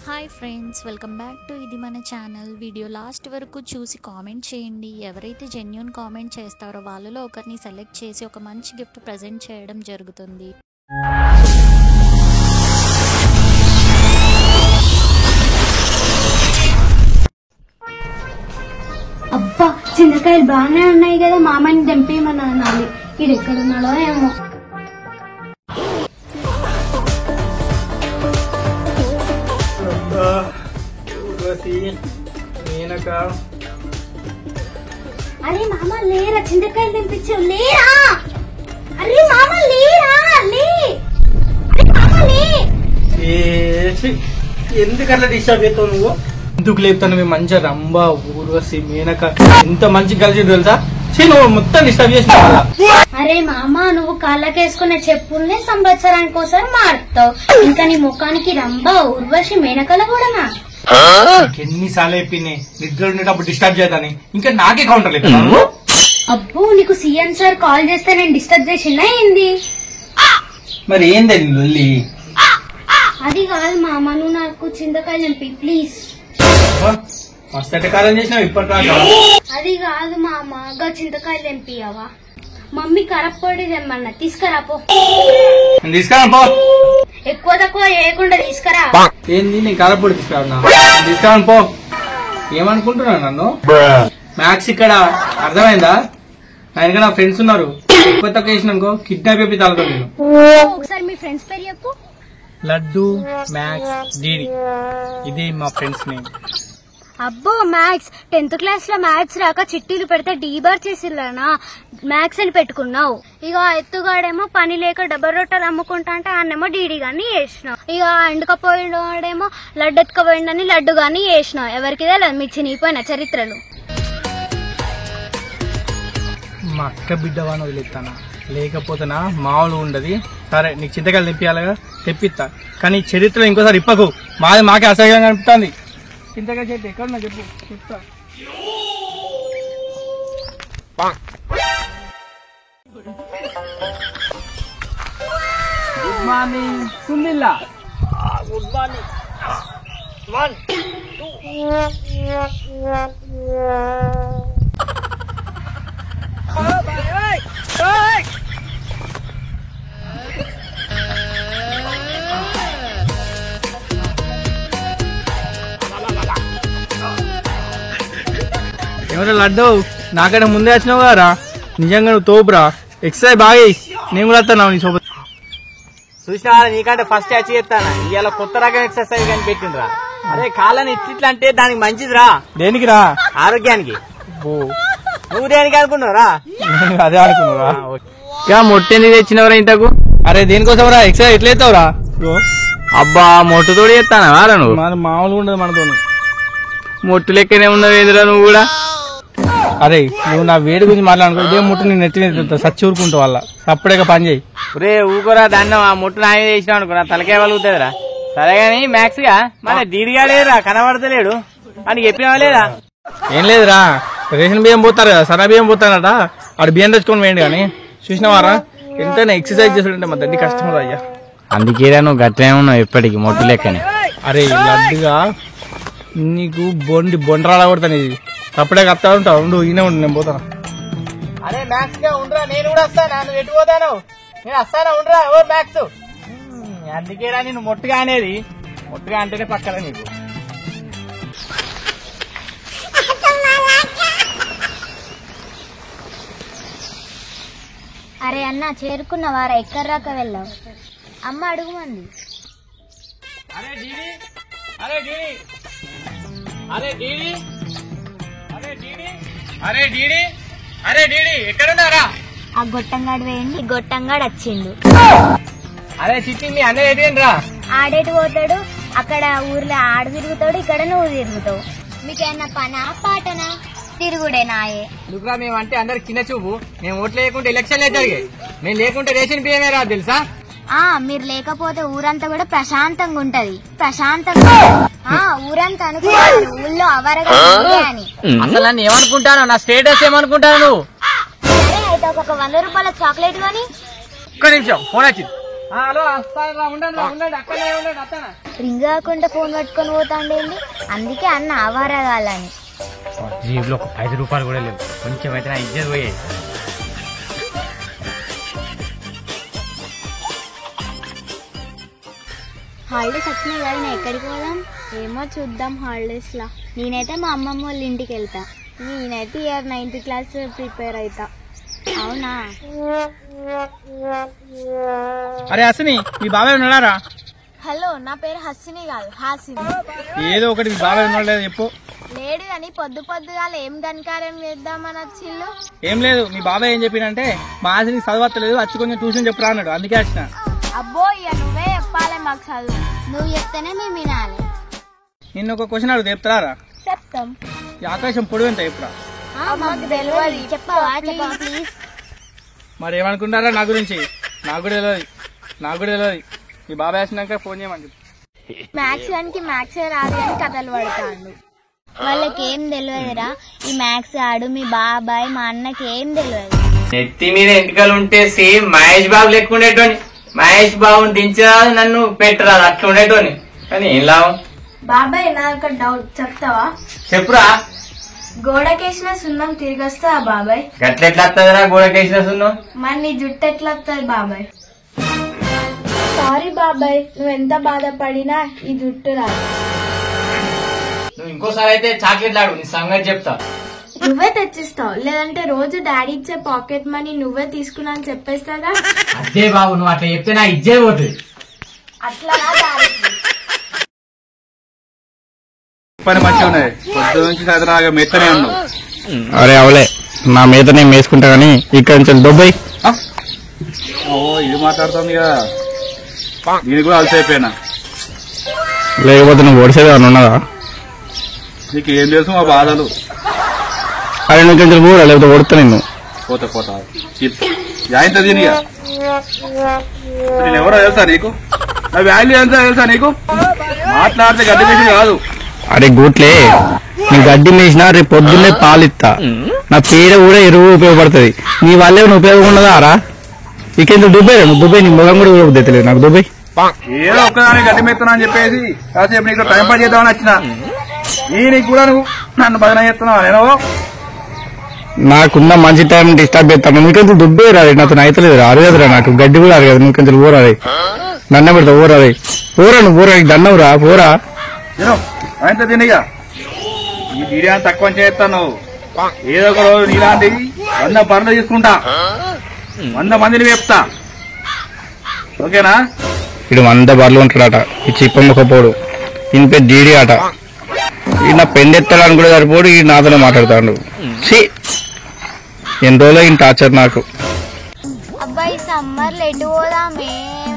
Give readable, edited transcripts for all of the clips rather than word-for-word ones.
Hi friends, welcome back to ఇది మన channel. Video last వరకు చూసి కామెంట్ చేయండి. ఎవరైతే జెన్యూన్ కామెంట్ చేస్తారో వాళ్ళలో ఒకరిని సెలెక్ట్ చేసి ఒక మంచి గిఫ్ట్ ప్రజెంట్ చేయడం జరుగుతుంది. అబ్బా, చింతకాయలు బాగానే ఉన్నాయి కదా, మామని దింపేమని అనాలి. ఇది ఎక్కడున్నాడో ఏమో. అరే మామ లేరా, చింతకాయలు దింపించావు లేరా? అరే మామ లేరా, లే. అరే మామ లే. ఎందుకట్లా డిస్టర్బ్ చేస్తావు నువ్వు? ఎందుకు లేపుతాను? మేము మంచిగా రంభ ఊర్వశి మేనక ఎంత మంచి కలిసి తెలుసా? నువ్వు మొత్తం డిస్టర్బ్ చేసినావు. అరే మామ, నువ్వు కాళ్ళకేసుకునే చెప్పుల్నే సంవత్సరానికి ఒకసారి మారుతావు. ఇంకా నీ ముఖానికి రంభ ఊర్వశి మేనకల కూడానా? ఎన్నిసార్లు అయిపోయినాయి నిద్ర ఉండేటప్పుడు డిస్టర్బ్ చేద్దాని, ఇంకా నాకే కౌంటర్ లేదు. అబ్బో, నీకు సీఎం సార్ కాల్ చేస్తే నేను డిస్టర్బ్ చేసినా ఏంది? మరి ఏందని లొల్లి? అది కాదు మామ, నువ్వు నాకు చింతకాయలు నింపి ప్లీజ్. మస్తు కాలం చేసినావు ఇప్పటిదాకా. అది కాదు మామ, గా చింతకాయలు తెంపియవా? మమ్మీ కరప్పొడి తెమ్మన్నా, తీసుకురాపో. తీసుకురా. ఎక్కువ తక్కువ చేయకుండా తీసుకురా. ఏంది నీ కారపొడి తీసుకురా? తీసుకురా పో. ఏమనుకుంటున్నావు నన్ను? మ్యాథ్స్ ఇక్కడ అర్థమైందా? ఆయన నా ఫ్రెండ్స్ ఉన్నారు, ఎక్కువ తక్కువ చేసినానుకో కిడ్నాప్ అయిపోయి తాగుతాను నేను. ఒకసారి మీ ఫ్రెండ్స్ పేరు చెప్పు. లడ్డు, మ్యాథ్స్, డీడీ, ఇది మా ఫ్రెండ్స్ నేమ్. అబ్బో మ్యాథ్స్, 10th క్లాస్ లో మ్యాథ్స్ రాక చిట్టీలు పెడితే డీబార్ చేసిల్లానా మ్యాథ్స్ అని పెట్టుకున్నావు. ఇక ఎత్తుగాడేమో పని లేక డబ్బర్ రొట్టెలు అమ్ముకుంటా అంటే ఆయనేమో డీడీ గాని వేసినావు. ఇక ఎండుకపోయినవాడేమో లడ్డు ఎత్తుకపోయిందని లడ్డు గాని వేసినావు. ఎవరికి తెలియదు మీ చినిగిపోయిన చరిత్రలు. మా అక్క బిడ్డవాని వదిలేస్తానా, లేకపోతేనా మామూలు ఉండదు. సరే నీకు చింతకాయలు తెప్పియాలిగా, తెప్పిస్తా. కానీ చరిత్రలో ఇంకోసారి ఇప్పకు, మాకే అసహ్యంగా అనిపిస్తుంది. చింతకాయ చెట్టు ఎక్కడున్నా చెప్పు, చెప్తా. Good morning Sundilla. Good morning. 1 ఎవరో లడ్డు, నాకంటే ముందే వచ్చినావు కదరా, నిజంగా నువ్వు తోపురా. ఎక్సర్సైజ్ బాగా నేను కూడా వస్తాను నీ సోపు. చూసినా నీకంటే ఫస్ట్ అచీవ్ చేస్తాను. ఇవాళ కొత్త రకం ఎక్సర్సైజ్ కానీ పెట్టిండ్రా. అదే కాళ్ళని ఇట్లా అంటే దానికి మంచిదిరా. దేనికి రా? ఆరోగ్యానికి. నువ్వు దేనికి అనుకున్నావురా? అదే అనుకున్నావురా. మొట్టెందుకు తెచ్చినవరా ఇంతకు? అరే దేనికోసం రా ఎక్సర్సైజ్ ఎట్లా అవుతావురా? అబ్బా మొట్టుతోడి చేస్తానా వారా నువ్వు? మన మామూలుగా ఉండదు మనతో. మొట్టు లెక్కనే ఉన్నావు ఎదురా నువ్వు కూడా. అరే నువ్వు నా వేడి గురించి మాట్లాడుకో, ఇదే ముట్టు నేను నెత్తి సచ్చి ఊరుకుంటా వాళ్ళ అప్పుడే పని చేయి. రే ఊకోరా దండం, ఆ ముట్టు నాయ చేసినావు అనుకో నా తలకాయ వలుగుతుందిరా. సరే గాని మ్యాక్స్ గా మన దీడిగా లేదురా, కనబడతలేడు అని చెప్పినావా లేదా? ఏం లేదురా, రేషన్ బియ్యం పోతారు కదా, సరా బియ్యం పోతానట, ఆడు బియ్యం తెచ్చుకొని వేయండి. కానీ చూసినవారా ఎంతైనా ఎక్సర్సైజ్ చేస్తుంటే మా దడ్డి కష్టం అయ్యా. అందుకేరా నువ్వు గట్లనే ఉన్నావు ఎప్పటికి మొట్టు లెక్కనే. అరే లడ్డుగా నీకు బొండరాల కొడతాను, ఇది అప్పుడే కత్తా ఉంటావు. ఉండు ఈయనే ఉండు, నేను పోతాను. అరే మ్యాక్స్ గా ఉండరా, నేను కూడా వస్తానా? నువ్వు ఎటు పోతాను? నేను వస్తానా, ఉండరా. ఓ మ్యాక్స్, అందుకేరా నేను మొట్టుగా అనేది. మొట్టుగా అంటేనే పక్కన నీకు. అరే అన్న, చేరుకున్నవారా? ఎక్కడ్రాక వెళ్ళావు? అమ్మ అడుగుమంది. అరే డీడీ, అరే డీడీ, అరే డీడీ, అరే డీడీ, అరే డీడీ, అరే డీడీ ఎక్కడున్నారా? ఆ గొట్టంగాడు వేయండి, గొట్టంగాడు వచ్చిండు. అరే చిట్టి మీ అన్నయ్య ఎటురా? ఆడేటి పోతాడు, అక్కడ ఊర్లో ఆడు తిరుగుతాడు, ఇక్కడ నువ్వు తిరుగుతావు. మీకేమన్నా పనా పాటనా? తిరుగుడే నాయే. నువ్వురా, మేము అంటే అందరికి చిన్న చూపు. మేము ఓట్లు లేకుంటే ఎలక్షన్లే జరిగాయి. మేము లేకుంటే రేషన్ బియ్యమే రాదు తెలుసా? మీరు లేకపోతే ఊరంతా కూడా ప్రశాంతంగా ఉంటది. ప్రశాంతంగా ఊరంతా అనుకుంటారు ఊళ్ళో అవరగా అని. అసలు నన్ను ఏమనుకుంటాను? నా స్టేటస్ ఏమనుకుంటాను నువ్వు? సరే అయితే ఒక 100 రూపాయల చాక్లెట్ గాని. ఒక్క నిమిషం, ఫోన్ వచ్చింది. హలో వస్తాను, ఉండండి ఉండండి, అక్కడే ఉండండి, వస్తానా. రింగ్ కాకుండా ఫోన్ పట్టుకొని పోతాండేంది, అందుకే అన్న ఆవారగాలని. జీబులో ఒక 5 రూపాయలు కూడా లేవు, కొంచెం అయితే నా ఇజ్జత్ పోయేది. హాలిడేస్ వచ్చినాయి కదా, నేను ఎక్కడికి పోదాం? ఏమో చూద్దాం హాలిడేస్ లా. నేనైతే మా అమ్మమ్మ వాళ్ళ ఇంటికి వెళ్తా. నేనైతే ఇయర్ 9th క్లాస్ ప్రిపేర్ అవుతా. అవునా? అరే హసిని, మీ బాబాయ్ ఉన్నారా? హలో, నా పేరు హసిని కాదు, హాసిని. ఏదో ఒకటి మీ బాబాయ్ ఉన్నాడు లేదు చెప్పు. లేడు కానీ పొద్దుగా ఏం గణకార్యం చేద్దామని వచ్చిల్లు. ఏం లేదు, మీ బాబాయ్ ఏం చెప్పినంటే మా హాసినికి చదవట్లేదు, వచ్చి కొంచెం ట్యూషన్ చెప్పురా అన్నాడు, అందుకే వచ్చిన. అబ్బో, ఇక నువ్వే చెప్పాలి మాకు చదువు. నువ్వు చెప్తేనే మేము వినాలి. నిన్న ఒక క్వశ్చన్ అడుగు చెప్తారా? చెప్తాం. ఈ ఆకాశం పొడవు ఎంత చెప్పురా? మాకు తెలియదు, చెప్పవా ప్లీజ్. మరి ఏమనుకుంటారా నా గురించి? నాకు కూడా తెలియదు. మీ బాబాయ్ వచ్చినాక ఫోన్ చేయమని చెప్పు. మ్యాథ్స్ గానికి మ్యాథ్స్ రాదు అని కథలు పడతాడు. వాళ్ళకి ఏం తెలియదురా, ఈ మ్యాథ్స్ ఆడు మీ బాబాయ్ మా అన్నకి ఏం తెలియదు. నెత్తి మీద ఎంటికలు ఉంటే సేమ్ మహేష్ బాబు లెక్క ఉండేటోని. మహేష్ బాబుని దించరాదు, నన్ను పెట్టరాదు, అట్లా ఉండేటోని. కానీ ఏం లాభం? బాబాయ్, నా ఒక డౌట్ చెప్తావా? చెప్పురా. గోడకేసిన సున్నం తిరిగి వస్తుందా బాబాయ్? గట్లెట్లా వస్తుందిరా గోడకేసిన సున్నం? మరి నీ జుట్టు ఎట్లా వస్తుంది బాబాయ్? సారీ బాబాయ్, నువ్వు ఎంత బాధపడినా ఈ జుట్టు రాదు. నువ్వు ఇంకోసారి అయితే చాక్లెట్లు ఆడు, నీ సంగతి చెప్తా. నువ్వే తెచ్చిస్తావు, లేదంటే రోజు డాడీ ఇచ్చే పాకెట్ మనీ నువ్వే తీసుకున్నా అని చెప్పేస్తాగా. అదే బాబు, నువ్వు అట్లా చెప్తే నా ఇజ్జే పోతుంది. అట్లా పని మంచిగా ఉన్నది, పొద్దు నుంచి సాయంత్రం మెత్తనే ఉన్నావు. అరే అవలే, నా మీద నేను వేసుకుంటా కానీ ఇక్కడ నుంచి దుబాయ్. ఓ ఇది మాట్లాడుతుంది కదా, నేను కూడా అలసైపోయినా. లేకపోతే నువ్వు ఓడిసేది అని ఉన్నదా? నీకు ఏం తెలుసు మా బాధలు? అరే నువ్వు కొంచెం కూడా లేకపోతే ఓడుతా నిన్ను. పోతా జాయింట్ దీనిగా నేను ఎవరో తెలుసా నీకు? నా వాల్యూ ఎంత తెలుసా నీకు? మాట్లాడితే గడ్డి మీద కాదు. అరే గూట్లే, నీ గడ్డి మేసినా రేపు పొద్దున్నే పాలిస్తా. నా పేర కూడా ఎరువు ఉపయోగపడుతుంది. నీ వల్లే నువ్వు ఉపయోగం ఉండదా రా? ఇకెందుకు దుబాయ్? నువ్వు దుబాయ్, నీ ముఖం కూడా ఉపయోగపడతలేదు నాకు దుబాయ్. ఏదో ఒక్కదాన్ని గడ్డి మెత్తనా అని చెప్పేసి కాసేపు నీకు టైం పాస్ చేద్దామని వచ్చిన. నీకు కూడా నువ్వు నన్ను బదనం చేస్తున్నావా? నేను నాకున్న మంచి టైం డిస్టర్బ్ చేస్తాను. నీకెందుకు దుబ్బే రాదు, నాతో అయితలేదు. అరగదురా నాకు గడ్డి కూడా అరగదు. నువ్వు కొంచెం ఊరాది, నన్న పెడతా ఊరాది. పోరా నువ్వు పోరా, దన్నవురా పోరా. ఆయన దీనిగా ఈ బిర్యానీ తక్కువ చేస్తాను. ఏదో ఒక రోజు నీలాంటి 100 పనులు తీసుకుంటా, 100 మందిని వేపుతా. ఓకేనా? ఇడు 100 బర్రెలు ఉంటాడట, ఈ చిప్పమ్మకపోడు. ఈయన పేరు డీడీ ఆట. ఈ నా పెండెత్తడానికి కూడా సరిపోడు, ఈ నాతోనే మాట్లాడతాడు. ఎన్ని రోజులు ఈయన టార్చర్ నాకు. అబ్బాయి సమ్మర్లో ఎటు పోదామే?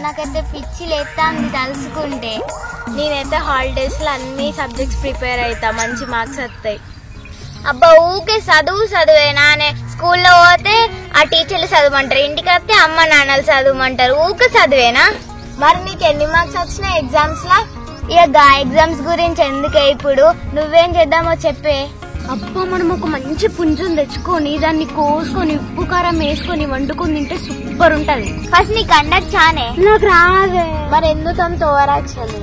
నాకైతే పిచ్చి లేస్తాంది తలుసుకుంటే. నేనైతే హాలిడేస్ లో అన్ని సబ్జెక్ట్స్ ప్రిపేర్ అవుతా, మంచి మార్క్స్ వస్తాయి. అబ్బా ఊకే చదువే నానే. స్కూల్లో పోతే ఆ టీచర్లు చదవమంటారు, ఇంటికి వస్తే అమ్మ నాన్నలు చదవమంటారు. ఊకే చదివేనా? మరి నీకు ఎన్ని మార్క్స్ వచ్చినాయి ఎగ్జామ్స్ లా? ఇక ఎగ్జామ్స్ గురించి ఎందుకే ఇప్పుడు, నువ్వేం చేద్దామో చెప్పే. అబ్బా, మనం ఒక మంచి పుంజుని తెచ్చుకొని దాన్ని కోసుకొని ఉప్పు కారం వేసుకొని వండుకొని తింటే సూపర్ ఉంటది. ఫస్ట్ నీకు అండర్ చానే, నాకు రాదే. మరి ఎందుకు అంత ఓవర్ యాక్షన్?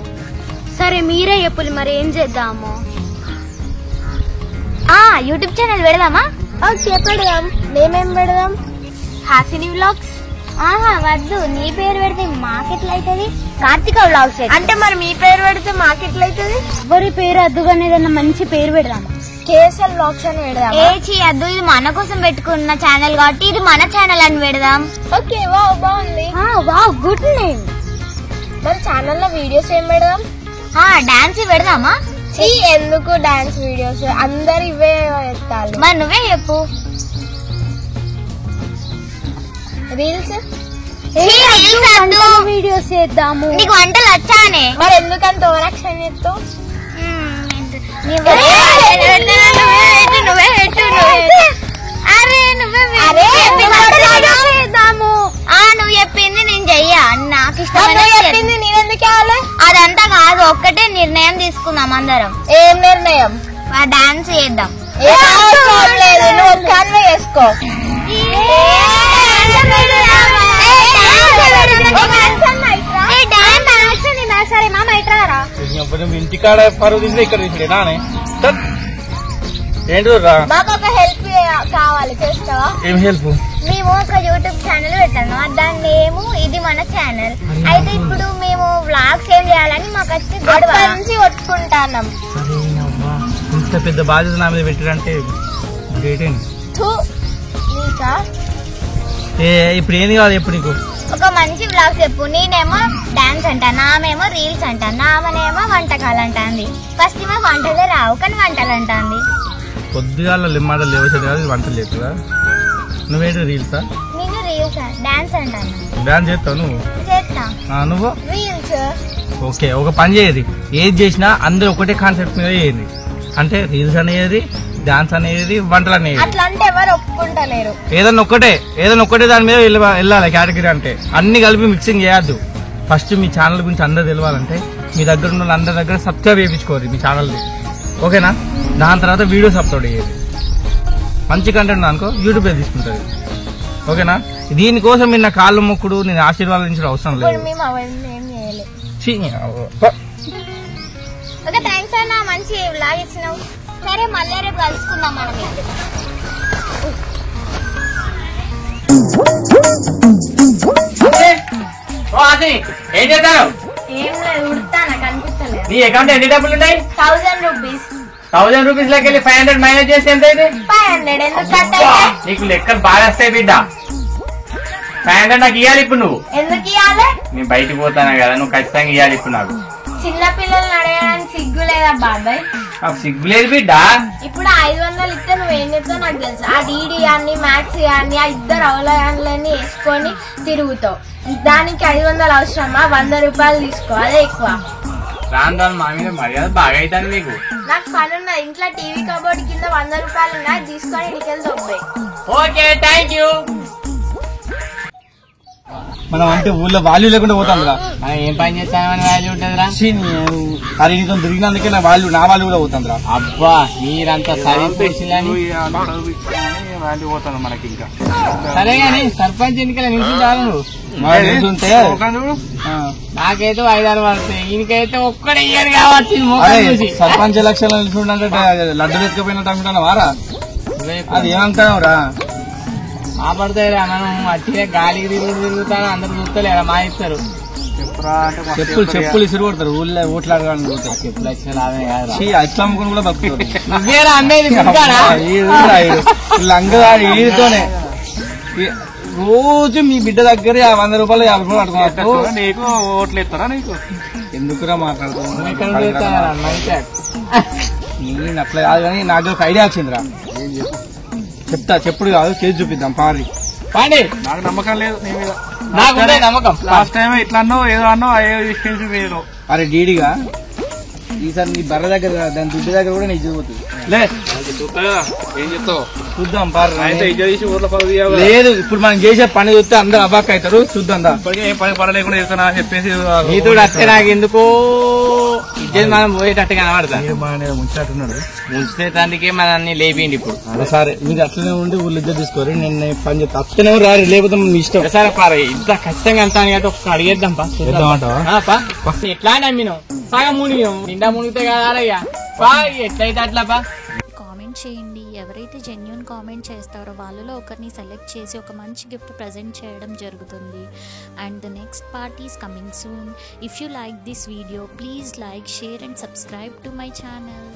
సరే మీరే చెప్పులు, మరి ఏం చేద్దాము? యూట్యూబ్ ఛానల్ పెడదామా? ఓకే పెడదాం. మేమేం పెడదాం? హాసిని వ్లాగ్స్. వద్దు, నీ పేరు పెడితే మాకెట్లయితది? కార్తిక వ్లాగ్స్. అంటే మరి మీ పేరు పెడితే మాకెట్లయితది? ఎవరి పేరు అద్దుగానే ఏదన్నా మంచి పేరు పెడదాం. కేఎస్ఎల్ వ్లాగ్స్ అని పెడదాం. అద్దు, ఇది మన కోసం పెట్టుకున్న ఛానల్ కాబట్టి ఇది మన ఛానల్ అని పెడదాం. ఓకే, వావ్ బాగుంది. Wow, good name. మన ఛానల్లో వీడియోస్ ఏం పెడదాం? డాన్స్ పెడదామా? ఎందుకు డాన్స్ వీడియోస్? అందరు ఇవే ఎత్తాలి. మరి నువ్వే చెప్పు. రీల్స్ వీడియోస్ చేద్దాము. నీకు వంటలు వచ్చానే, మరి ఎందుకంత ఓవర్ యాక్షన్ చేస్తావు? నువ్వు చెప్పింది నేను చెయ్యా, నాకు ఇష్టం. చెప్పింది నేనెందుకు అదంతా కాదు, ఒక్కటే నిర్ణయం తీసుకుందాం అందరం. ఏం నిర్ణయం? డాన్స్ చేద్దాం. లేదు, నువ్వు ఒక్కనే చేసుకో. సరే మామ ఇట్రారా. ఇంటికాడ పరువు తీసిన ఇక్కడ తీసుడే నానే ఏంటి రా. మాకు ఒక హెల్ప్ కావాలి, చేస్తావా? ఏం హెల్ప్? మేము ఒక యూట్యూబ్ ఛానల్ పెట్టాను, దాని నేమ్ ఇది మన ఛానల్. అయితే ఇప్పుడు మేము వ్లాగ్స్ ఏం చేయాలని మాకు వచ్చి గొడవ నుంచి కొట్టుకుంటాం. ఇంత పెద్ద బాధ్యత నా మీద పెట్టారంటే గ్రేట్ అండి. ఇప్పుడు ఏంది కాదు ఎప్పుడు నీకు ఒక మంచి వ్లాగ్ చెప్పు. నేనేమో డాన్స్ అంటా, నామేమో రీల్స్ అంటా, నామనేమో వంటకాలు అంటాంది. ఫస్ట్ ఏమో వంటలే రావు కానీ వంటలు అంటాంది. పొద్దుగాల లిమ్మాట లేవచ్చేది కాదు, వంటలు చేస్తుందా? నువ్వేంటి రీల్సా? నేను రీల్స్ డాన్స్ అంటాను. డాన్స్ చేస్తావు నువ్వు? చేస్తా. నువ్వు రీల్స్. ఓకే, ఒక పని చేయదు, ఏది చేసినా అందరూ ఒకటే కాన్సెప్ట్ మీద చేయండి. అంటే రీల్స్ అనేది, డాన్స్ అనేది, వంటలు అనేది, అట్లా అంటే ఎవరు ఒప్పుకుంటలేరు. ఏదన్నా ఒక్కటే దాని మీద వెళ్ళాలి కేటగిరీ. అంటే అన్ని కలిపి మిక్సింగ్ చేయొద్దు. ఫస్ట్ మీ ఛానల్ గురించి అందరూ తెలియాలంటే మీ దగ్గర ఉన్న అందరి దగ్గర సబ్స్క్రైబ్ చేయించుకోరు మీ ఛానల్ని, ఓకేనా? దాని తర్వాత వీడియోస్ అప్లోడ్ చేయాలి. మంచి కంటెంట్ అనుకో యూట్యూబ్ తీసుకుంటుంది, ఓకేనా? దీనికోసం మీరు నా కాళ్ళు మొక్కుడు, నేను ఆశీర్వాదించడం అవసరం లేదు. ఓకే, థ్యాంక్స్ అన్న, మంచి వ్లాగ్ ఇచ్చినావు. సరే మళ్ళీ రేపు కలుసుకుందాం మనం. ఏం చేస్తాను? ఏం లేదు, ఉడతానా కనిపిస్తలేదు. నీ అకౌంట్ ఎన్ని డబ్బులు ఉన్నాయి? 1000 రూపీస్. 1000 రూపీస్ లెక్క 500 మైనస్ చేస్తే ఎంత అయితే? 500. ఎందుకు కట్ అయితే? నీకు లెక్కలు బాగా వస్తాయి బిడ్డ. 500 నాకు ఇవ్వాలి ఇప్పుడు. నువ్వు ఎందుకు ఇవ్వాలి? నేను బయటకు పోతాను కదా, నువ్వు ఖచ్చితంగా ఇవ్వాలి ఇప్పుడు నాకు. చిన్న పిల్లల్ని అడగడానికి సిగ్గు లేదా బాబాయ్? నాకు సిగ్గు లేదు బిడ్డ. ఇప్పుడు 500 ఇస్తే నువ్వేం చెప్తావు నాకు తెలుసు. ఆ డీడీ అని మ్యాథ్స్ అని ఆ ఇద్దరు అవలయాన్ని వేసుకొని తిరుగుతావు. దానికి 500 అవసరమా? 100 రూపాయలు తీసుకో, అదే ఎక్కువ. రాను రాను మా మీద మర్యాద బాగా అవుతాను మీకు. నాకు పని ఉన్నది ఇంట్లో, టీవీ కబోర్డ్ కింద 100 రూపాయలు ఉన్నాయి, తీసుకొని ఇంటికెళ్ళి దొబ్బాయి. Okay, thank you. మనం అంటే ఊళ్ళో వాల్యూ లేకుండా పోతాం కదా. మనం ఏం పని చేస్తామని వాల్యూ ఉంటదిరా? అది నీతో తిరిగినందుకే నా వాల్యూ కూడా పోతాం రా. అబ్బా మీరంతా చదివించేసిలని వాల్యూ పోతాను మనకి. ఇంకా సరే గాని సర్పంచ్ ఎన్నికల నిల్చుంటాను. నిల్చుంటే నాకైతే 5-6 పడుతుంది, ఈయనకైతే ఒక్కడే ఇయర్ కావచ్చు. సర్పంచ్ ఎలక్షన్ నిల్చుంటే లడ్డు ఎత్తుకపోయినట్టు అనుకుంటున్నా వారా? అది ఏమంటావు రా? మా పడతాయిరా, మనం అట్టిగా గాలికి తిరుగుతాను, అందరు చూస్తలేరా మా ఇస్తారు. చెప్పులు ఇసురు కొడతారు ఊళ్ళో ఓట్లు అడగాలని. చెప్పులు వచ్చిన లాభమే కాదు, ఇట్లా అమ్ముకుని కూడా బతుకుతారు. నువ్వేరా అమ్మేది? లంగదారి ఈతోనే రోజు మీ బిడ్డ దగ్గర 100 రూపాయలు 50 రూపాయలు అడుగుతున్నారు. నీకు ఓట్లు ఇస్తారా? నీకు ఎందుకురా మాట్లాడుతున్నాను? నేను అట్లా కాదు కానీ నాకు ఒక ఐడియా వచ్చిందిరా. చెప్తా, చెప్పుడు కాదు చేసి చూపిద్దాం. పాడి నాకు నమ్మకం లేదు నీ మీద. నాకు నమ్మకం. లాస్ట్ టైం ఇట్లా అన్నావు, ఏదో అన్నావు, అయ్యో తీసుకెళ్ళి మీరు. అరే డీడీగా ఈసారి నీ బర్ర దగ్గర దాని దుడ్డు దగ్గర కూడా నీకు చూపుతుంది. ఏం చెప్తావు చూద్దాం. లేదు, ఇప్పుడు మనం చేసే పని చూస్తే అందరు అబాక్ అవుతారు. చూద్దాం దా. ఇప్పటికే ఏ పని పడలేకుండా చేస్తున్నా అని చెప్పేసి నీతో వస్తే నాకు ఎందుకో ఇజ్జత్ మనం పోయేటట్టు కనబడతా. ముంచినట్టున్నాడు. ముంచేదానికే మనల్ని లేపిండి ఇప్పుడు. సరే మీరు అట్లనే ఉండి ఊళ్ళు ఇద్దరు తీసుకోరు, నేను పని చెప్తా. అట్లనే రారు, లేకపోతే మీ ఇష్టం. సరే పారు, ఇంత ఖచ్చితంగా అంటాను కాబట్టి ఒకసారి అడిగేద్దాం పా. ఎట్లా నమ్మినాం? సగం మునిగాం, నిండా మునిగితే కదా పా, ఎట్లయితే అట్లా పా. కామెంట్ చేయండి. ఎవరైతే జెన్యూన్ కామెంట్ చేస్తారో వాళ్ళలో ఒకరిని సెలెక్ట్ చేసి ఒక మంచి గిఫ్ట్ ప్రజెంట్ చేయడం జరుగుతుంది. And the next part is coming soon. If you like this video, please like, share and subscribe to my channel.